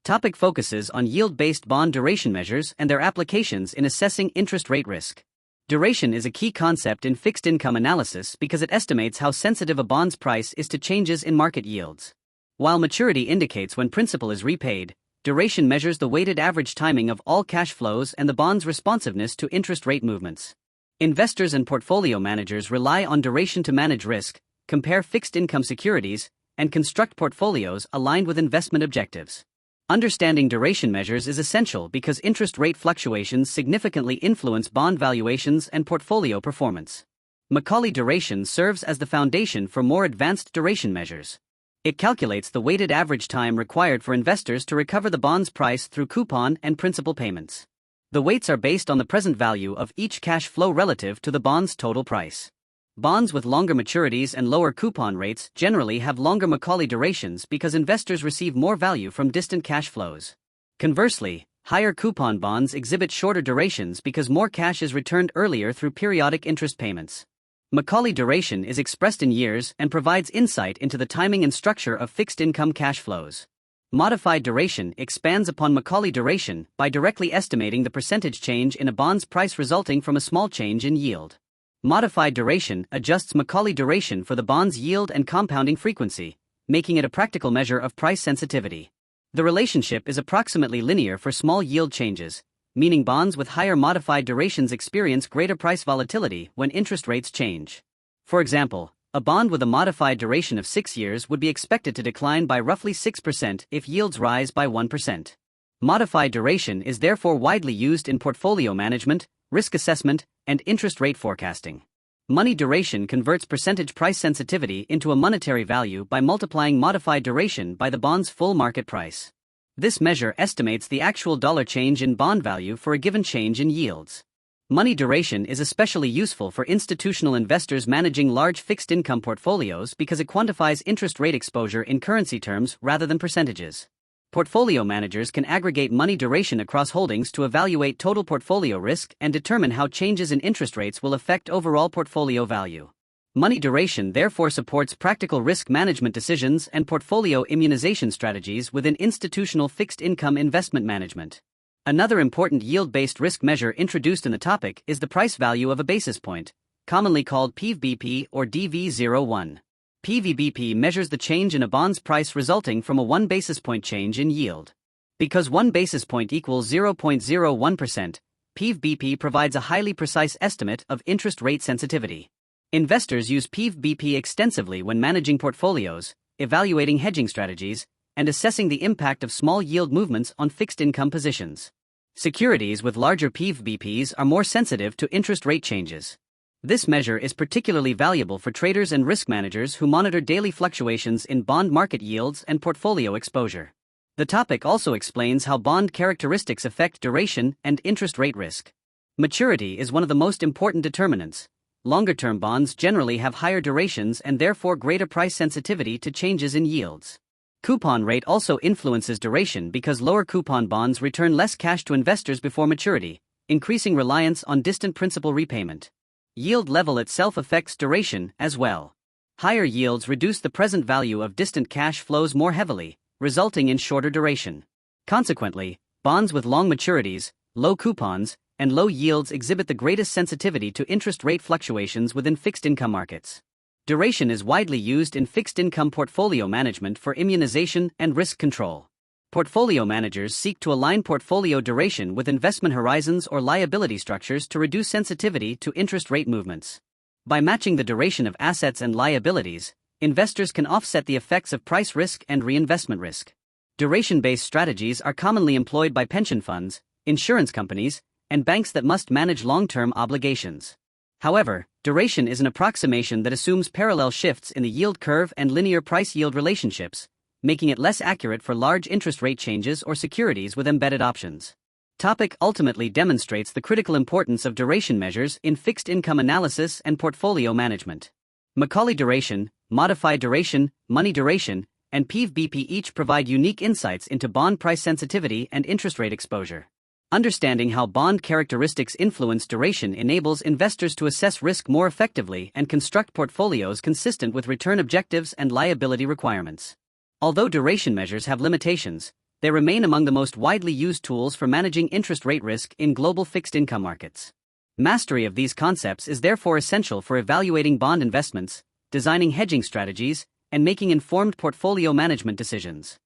Topic focuses on yield-based bond duration measures and their applications in assessing interest rate risk. Duration is a key concept in fixed income analysis because it estimates how sensitive a bond's price is to changes in market yields. While maturity indicates when principal is repaid, duration measures the weighted average timing of all cash flows and the bond's responsiveness to interest rate movements. Investors and portfolio managers rely on duration to manage risk, compare fixed income securities, and construct portfolios aligned with investment objectives. Understanding duration measures is essential because interest rate fluctuations significantly influence bond valuations and portfolio performance. Macaulay duration serves as the foundation for more advanced duration measures. It calculates the weighted average time required for investors to recover the bond's price through coupon and principal payments. The weights are based on the present value of each cash flow relative to the bond's total price. Bonds with longer maturities and lower coupon rates generally have longer Macaulay durations because investors receive more value from distant cash flows. Conversely, higher coupon bonds exhibit shorter durations because more cash is returned earlier through periodic interest payments. Macaulay duration is expressed in years and provides insight into the timing and structure of fixed income cash flows. Modified duration expands upon Macaulay duration by directly estimating the percentage change in a bond's price resulting from a small change in yield. Modified duration adjusts Macaulay duration for the bond's yield and compounding frequency, making it a practical measure of price sensitivity. The relationship is approximately linear for small yield changes, meaning bonds with higher modified durations experience greater price volatility when interest rates change. For example, a bond with a modified duration of 6 years would be expected to decline by roughly 6% if yields rise by 1%. Modified duration is therefore widely used in portfolio management, risk assessment, and interest rate forecasting. Money duration converts percentage price sensitivity into a monetary value by multiplying modified duration by the bond's full market price. This measure estimates the actual dollar change in bond value for a given change in yields. Money duration is especially useful for institutional investors managing large fixed income portfolios because it quantifies interest rate exposure in currency terms rather than percentages. Portfolio managers can aggregate money duration across holdings to evaluate total portfolio risk and determine how changes in interest rates will affect overall portfolio value. Money duration therefore supports practical risk management decisions and portfolio immunization strategies within institutional fixed income investment management. Another important yield-based risk measure introduced in the topic is the price value of a basis point, commonly called PVBP or DV01. PVBP measures the change in a bond's price resulting from a 1 basis point change in yield. Because 1 basis point equals 0.01%, PVBP provides a highly precise estimate of interest rate sensitivity. Investors use PVBP extensively when managing portfolios, evaluating hedging strategies, and assessing the impact of small yield movements on fixed income positions. Securities with larger PVBPs are more sensitive to interest rate changes. This measure is particularly valuable for traders and risk managers who monitor daily fluctuations in bond market yields and portfolio exposure. The topic also explains how bond characteristics affect duration and interest rate risk. Maturity is one of the most important determinants. Longer-term bonds generally have higher durations and therefore greater price sensitivity to changes in yields. Coupon rate also influences duration because lower coupon bonds return less cash to investors before maturity, increasing reliance on distant principal repayment. Yield level itself affects duration as well. Higher yields reduce the present value of distant cash flows more heavily, resulting in shorter duration. Consequently, bonds with long maturities, low coupons, and low yields exhibit the greatest sensitivity to interest rate fluctuations within fixed income markets. Duration is widely used in fixed income portfolio management for immunization and risk control. Portfolio managers seek to align portfolio duration with investment horizons or liability structures to reduce sensitivity to interest rate movements. By matching the duration of assets and liabilities, investors can offset the effects of price risk and reinvestment risk. Duration-based strategies are commonly employed by pension funds, insurance companies, and banks that must manage long-term obligations. However, duration is an approximation that assumes parallel shifts in the yield curve and linear price-yield relationships, making it less accurate for large interest rate changes or securities with embedded options. Topic ultimately demonstrates the critical importance of duration measures in fixed income analysis and portfolio management. Macaulay duration, modified duration, money duration, and PVBP each provide unique insights into bond price sensitivity and interest rate exposure. Understanding how bond characteristics influence duration enables investors to assess risk more effectively and construct portfolios consistent with return objectives and liability requirements. Although duration measures have limitations, They remain among the most widely used tools for managing interest rate risk in global fixed income markets. Mastery of these concepts is therefore essential for evaluating bond investments, designing hedging strategies, and making informed portfolio management decisions.